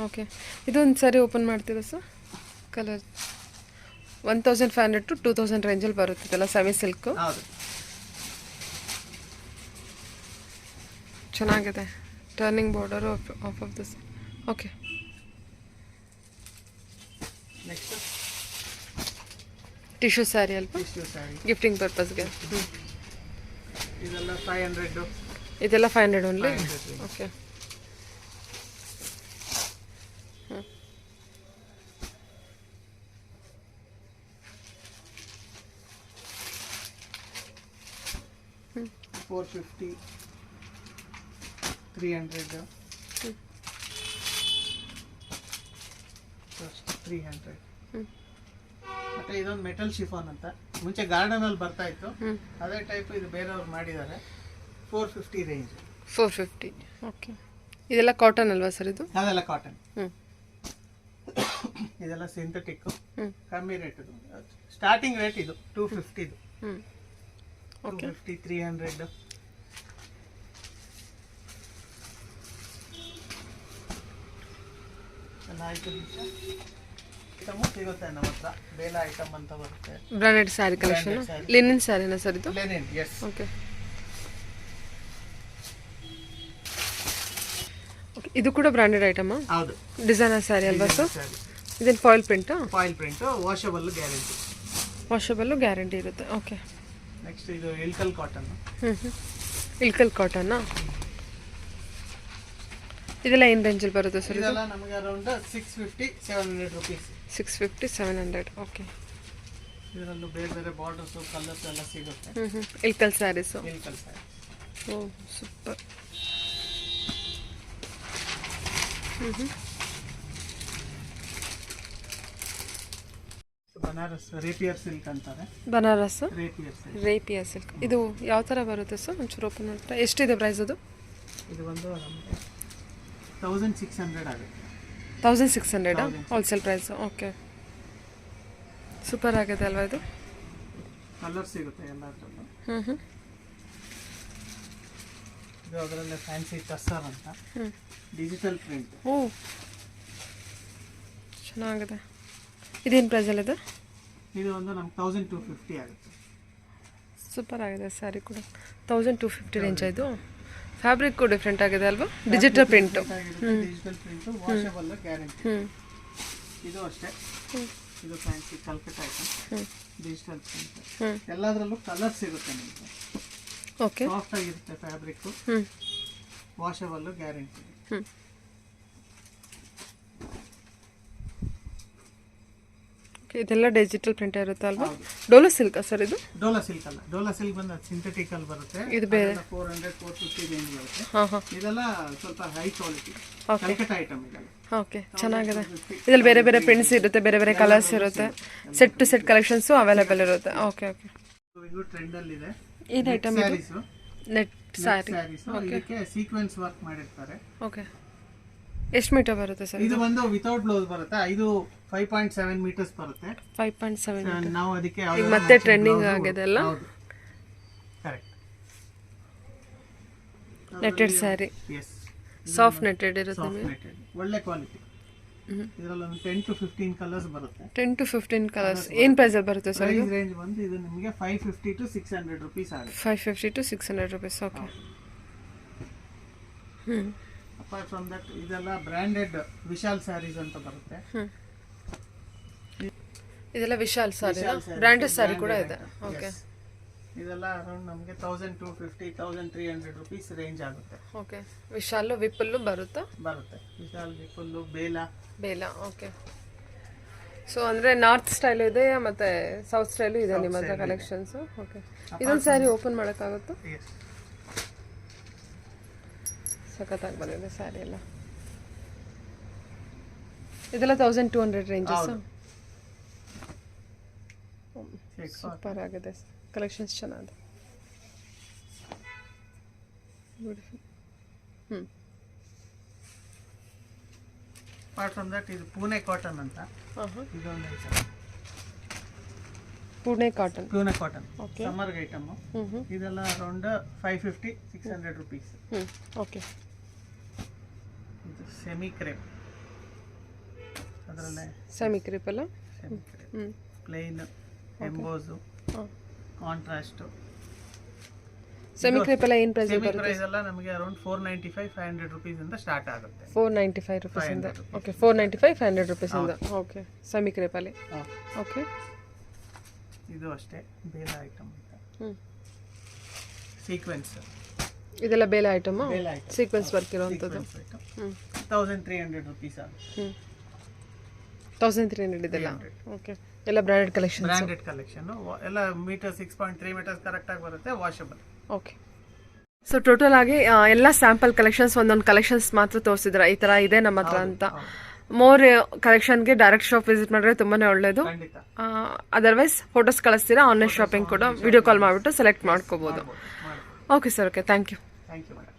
ಓಕೆ. ಇದೊಂದು ಸಾರಿ ಓಪನ್ ಮಾಡ್ತೀರಾ ಸರ್? ಕಲರ್ 1,500 to 2,000 ರೇಂಜಲ್ಲಿ ಬರುತ್ತಿದ್ದಲ್ಲ ಸೆಮಿ ಸಿಲ್ಕು. ಹೌದು, ಚೆನ್ನಾಗಿದೆ. Turning border of this. Okay. Next tissue sari ಅಲ್ವಾ? ಟಿಶ್ಯೂ ಸ್ಯಾರಿ ಗಿಫ್ಟಿಂಗ್ ಪರ್ಪಸ್ಗೆ. ಇದೆಲ್ಲ 500. ಇದೆಲ್ಲ 500 ಓನ್ಲಿ? ಓಕೆ. ಹ್ಞೂ 450, 300, 300. ಮತ್ತೆ ಇದೊಂದು ಮೆಟಲ್ ಶಿಫಾನ್ ಅಂತ ಮುಂಚೆ ಗಾರ್ಡನ್ ಅಲ್ಲಿ ಬರ್ತಾ ಇತ್ತು, ಅದೇ ಟೈಪ್ ಇದು ಬೇರೆಯವ್ರು ಮಾಡಿದ್ದಾರೆ. 450 ರೇಂಜ್. 450. ಓಕೆ. ಇದೆಲ್ಲ ಕಾಟನ್ ಅಲ್ವಾ ಸರ್ ಇದು? ಅದೆಲ್ಲ ಕಾಟನ್. ಇದೆಲ್ಲ ಸಿಂಥೆಟಿಕ್, ಕಮ್ಮಿ ರೇಟ್. ಇದು ಸ್ಟಾರ್ಟಿಂಗ್ ರೇಟ್ ಇದು 250. ಇದು 250, 300. ಎಲ್ಲ ಆಯ್ತು. ಐಟಮ್ ಸಿಗುತ್ತೆ ನಮ್ಮ ಹತ್ರ. ಬೇಲ ಐಟಮ್ ಅಂತ ಬರುತ್ತೆ. Branded sari collection. ಲಿನಿನ್ ಸ್ಯಾರಿನಾ ಸರ್ ಇದು? Linen, yes. ಓಕೆ. ಇದು ಕೂಡ ಬ್ರಾಂಡೆಡ್ ಐಟಮ್. ಹೌದು. ಡಿಸೈನರ್ ಸ್ಯಾರಿ ಅಲ್ವಾ ಸರ್? ಇದೇನು ಫಾಯಿಲ್ ಪ್ರಿಂಟಾ? Foil print, washable guarantee. Washable guarantee ಇರುತ್ತೆ. ಓಕೆ. ನೆಕ್ಸ್ಟ್ ಇದು ಇಲ್ಕಲ್ ಕಾಟನ್. ಇಲ್ಕಲ್ ಕಾಟನ್ನಾ? ಇದೆಲ್ಲ ಏನು ರೇಂಜಲ್ಲಿ ಬರುತ್ತೆ ಸರ್? ಇದೆಲ್ಲ ನಮಗೆ ಅರೌಂಡ್ 650-700 ರುಪೀಸ್. 650-700. ಓಕೆ. ಇದರಲ್ಲೂ ಬೇರೆ ಬೇರೆ ಬಾರ್ಡರ್ಸು, ಕಲರ್ಸ್ ಎಲ್ಲ ಸಿಗುತ್ತೆ. ಇಲ್ಕಲ್ ಸ್ಯಾರೀಸು. ಇಲ್ಕಲ್ ಸ್ಯಾರಿ. ಓ ಸೂಪರ್. ಬನಾರಸ್ ರೇಪಿಯರ್ ಸಿಲ್ಕ್ ಅಂತಾರೆ. ಬನಾರಸ್ ರೇಪಿಯರ್ ಸಿಲ್ಕ್. ರೇಪಿಯರ್ ಸಿಲ್ಕ್. ಇದು ಯಾವ ಥರ ಬರುತ್ತೆ ಸರ್? ಒಂಚೂರು ಓಪನ್ ಮಾಡ್ತಾರೆ. ಎಷ್ಟಿದೆ ಪ್ರೈಸ್ ಅದು? ಇದು ಒಂದು ನಮಗೆ 1600 ಆಗುತ್ತೆ. 1600 ಹೋಲ್ಸೇಲ್ ಪ್ರೈಸು. ಓಕೆ. ಸೂಪರ್ ಆಗಿದೆ ಅಲ್ವಾ ಇದು? ಕಲರ್ ಸಿಗುತ್ತೆ ಎಲ್ಲದರಲ್ಲೂ. ಇದು ಅದರಲ್ಲೇ ಫ್ಯಾನ್ಸಿ ಟಸ್ಸರ್ ಅಂತ, ಡಿಜಿಟಲ್ ಪ್ರಿಂಟ್. ಓ ಚೆನ್ನಾಗಿದೆ. ಇದೇನು ಪ್ರೈಸಲ್ಲಿದೆ? ಇದು ಒಂದು ನಮ್ಗೆ 1250 ಆಗುತ್ತೆ. ಸೂಪರ್ ಆಗಿದೆ ಸ್ಯಾರಿ ಕೂಡ. 1250 ರೇಂಜ್ ಇದು. ಫ್ಯಾಬ್ರಿಕ್ಕು ಡಿಫ್ರೆಂಟ್ ಆಗಿದೆ ಅಲ್ವಾ? Digital print. Digital print, washable guarantee. ಇದು ಅಷ್ಟೇ. ಇದು fancy Kalkatta item, digital print. ಎಲ್ಲದರಲ್ಲೂ ಕಲರ್ ಸಿಗುತ್ತೆ ನಿಮಗೆ. ಓಕೆ. ಸಾಫ್ಟ್ ಆಗಿರುತ್ತೆ ಫ್ಯಾಬ್ರಿಕ್ಕು, ವಾಷಬಲ್ ಗ್ಯಾರಂಟಿ. ಇದೆಲ್ಲ ಡಿಜಿಟಲ್ ಪ್ರಿಂಟ್ ಇರುತ್ತೆ ಅಲ್ವಾ? ಡೋಲೋ ಸಿಲ್ಕಾ ಸರ್ ಇದು? ಡೋಲಾ ಸಿಲ್ಕ್ ಅಲ್ಲ, ಡೋಲಾ ಸಿಲ್ಕ್ ಬಂದು ಸಿಂಥೆಟಿಕ್ ಅಲ್ಲಿ ಬರುತ್ತೆ. ಇದು ಬೇರೆ 400-450 ರೇಂಜ್ ಬರುತ್ತೆ. ಹಾಂ. ಇದೆಲ್ಲ ಸ್ವಲ್ಪ ಹೈ ಕ್ವಾಲಿಟಿ ಕಲ್ಕಟ್ಟ ಐಟಮ್ ಇದೆಲ್ಲ. ಓಕೆ, ಚೆನ್ನಾಗಿದೆ. ಇದ್ರಲ್ಲಿ ಬೇರೆ ಬೇರೆ ಪ್ರಿಂಟ್ಸ್ ಇರುತ್ತೆ, ಬೇರೆ ಬೇರೆ ಕಲರ್ಸ್ ಇರುತ್ತೆ, set to set collections available ಇರುತ್ತೆ. Okay okay. ಇದು ಟ್ರೆಂಡ್ ಅಲ್ಲಿ ಇದೆ. ಏನು ಐಟಮ್ ಇದು? ನೆಟ್ ಸ್ಯಾರಿ. ಇದಕ್ಕೆ ಸೀಕ್ವೆನ್ಸ್ ವರ್ಕ್ ಮಾಡಿರ್ತಾರೆ. ಓಕೆ. ಎಷ್ಟು ಮೀಟರ್ ಬರುತ್ತೆ ಸರ್ ಇದು ಒಂದು ವಿತೌಟ್ ಬ್ಲೌಸ್ ಬರುತ್ತೆ. ಇದು 5.7 ಮೀಟರ್ಸ್ ಬರುತ್ತೆ. 5.7. ನಾವು ಅದಕ್ಕೆ ಈಗ ಮತ್ತೆ ಟ್ರೆಂಡಿಂಗ್ ಆಗಿದೆ ಅಲ್ಲ? Correct. Netted sari. Yes. Soft netted ಇರುತ್ತೆ. ಒಳ್ಳೆ ಕ್ವಾಲಿಟಿ. ಇದರಲ್ಲಿ ಒಂದು 10 to 15 ಕಲರ್ಸ್ ಬರುತ್ತೆ. 10 to 15 ಕಲರ್ಸ್. ಏನು ಪ್ರೈಸಲ್ಲಿ ಬರುತ್ತೆ ಸರ್ ಇದು? ರೇಂಜ್ ಬಂದು ಇದು ನಿಮಗೆ 550 to 600 ರುಪೀಸ್ ಆಗುತ್ತೆ. 550 to 600 rupees. Okay. Apart from that ಇದೆಲ್ಲ ಬ್ರ್ಯಾಂಡೆಡ್ ವಿಶಾಲ್ ಸ್ಯಾರೀಸ್ ಅಂತ ಬರುತ್ತೆ. ಇದೆಲ್ಲ ವಿಶಾಲ್ ಸ್ಯಾರಿ, ಬ್ರ್ಯಾಂಡೆಡ್ ಸ್ಯಾರಿ ಕೂಡ ಇದೆ. ಓಕೆ. ಇದೆಲ್ಲ ಅರೌಂಡ್ ನಮಗೆ 1250-1300 ರುಪೀಸ್ ರೇಂಜ್ ಆಗುತ್ತೆ. ಓಕೆ. ವಿಶಾಲ್ ವಿಪಲ್ಲು ಬರುತ್ತೆ. ವಿಶಾಲ್, ವಿಪಲ್ಲು, ಬೇಲ. ಓಕೆ. ಸೊ ಅಂದರೆ ನಾರ್ತ್ ಸ್ಟೈಲು ಇದೆ ಮತ್ತು ಸೌತ್ ಸ್ಟೈಲು ಇದೆ ನಿಮ್ಮ ಹತ್ರ ಕಲೆಕ್ಷನ್ಸು. ಓಕೆ. ಇದೊಂದು ಸ್ಯಾರಿ ಓಪನ್ ಮಾಡೋಕ್ಕಾಗುತ್ತಾ? ಸಖತ್ತಾಗಿ ಬಂದಿದೆ ಸ್ಯಾರಿ ಎಲ್ಲ. ಇದೆಲ್ಲ 1200 ರೇಂಜಸ್. ಸೂಪರ್ ಆಗಿದೆ ಕಲೆಕ್ಷನ್ಸ್, ಚೆನ್ನಾಗಿದೆ. ಬ್ಯೂಟಿಫುಲ್. ಅಪಾರ್ಟ್ ಫ್ರಮ್ ದಟ್ ಇದು ಪೂನೆ ಕಾಟನ್ ಅಂತ. ಇದೊಂದು ಪೂನೆ ಕಾಟನ್. Summer item. ಇದೆಲ್ಲ ಅರೌಂಡ್ 550-600 ರುಪೀಸ್. ಓಕೆ. ಇದು ಸೆಮಿ ಕ್ರೇಪ್. ಅದರಲ್ಲೇ ಸೆಮಿ ಕ್ರೇಪ್ ಅಲ್ಲ? Plain, emboss, contrast. Semi crepe ಎಲ್ಲ ಏನು ಪ್ರೈಸ್ ಬರುತ್ತೆ? ಪ್ರೈಸ್ ಎಲ್ಲ ನಮಗೆ ಅರೌಂಡ್ 495-500 ರುಪೀಸ್ ಇಂದ ಸ್ಟಾರ್ಟ್ ಆಗುತ್ತೆ. 495 ರುಪೀಸ್ ಇಂದ. ಓಕೆ. 495-500 ರುಪೀಸ್ ಇಂದ. ಓಕೆ. ಸೆಮಿ ಕ್ರೇಪ್ ಅಲ್ಲಿ. ಓಕೆ. ಇದು ಅಷ್ಟೇ ಬೇಲ ಐಟಮ್ ಅಂತ. ಸೀಕ್ವೆನ್ಸ್. ಇದೆಲ್ಲ ಬೇಲ ಐಟಮ್, ಸೀಕ್ವೆನ್ಸ್ ವರ್ಕ್ ಇರೋಂಥದ್ದು. 1300 ರುಪೀಸ್ ಆಗುತ್ತೆ. 1300 ಇದೆಲ್ಲ. ಓಕೆ. ಎಲ್ಲ ಬ್ರಾಂಡೆಡ್ ಕಲೆಕ್ಷನ್. ಎಲ್ಲ ಮೀಟರ್ 6.3 ಮೀಟರ್ಸ್ ಕರೆಕ್ಟ್ ಆಗಿ ಬರುತ್ತೆ, ವಾಷಬಲ್. ಓಕೆ. ಸೊ ಟೋಟಲ್ ಆಗಿ ಎಲ್ಲ ಸ್ಯಾಂಪಲ್ ಕಲೆಕ್ಷನ್ಸ್ ಒಂದೊಂದು ಕಲೆಕ್ಷನ್ಸ್ ಮಾತ್ರ ತೋರಿಸಿದ್ರ, ಈ ಥರ ಇದೆ ನಮ್ಮ ಹತ್ರ ಅಂತ. ಮೋರ್ ಕಲೆಕ್ಷನ್ಗೆ ಡೈರೆಕ್ಟ್ ಶಾಪ್ ವಿಸಿಟ್ ಮಾಡಿದ್ರೆ ತುಂಬಾ ಒಳ್ಳೆಯದು. ಖಂಡಿತ ಅದರ್ವೈಸ್ ಫೋಟೋಸ್ ಕಳಿಸ್ತೀರಾ, ಆನ್ಲೈನ್ ಶಾಪಿಂಗ್ ಕೂಡ ವಿಡಿಯೋ ಕಾಲ್ ಮಾಡಿಬಿಟ್ಟು ಸೆಲೆಕ್ಟ್ ಮಾಡ್ಕೋಬೋದು. Okay sir, okay, thank you. Thank you madam.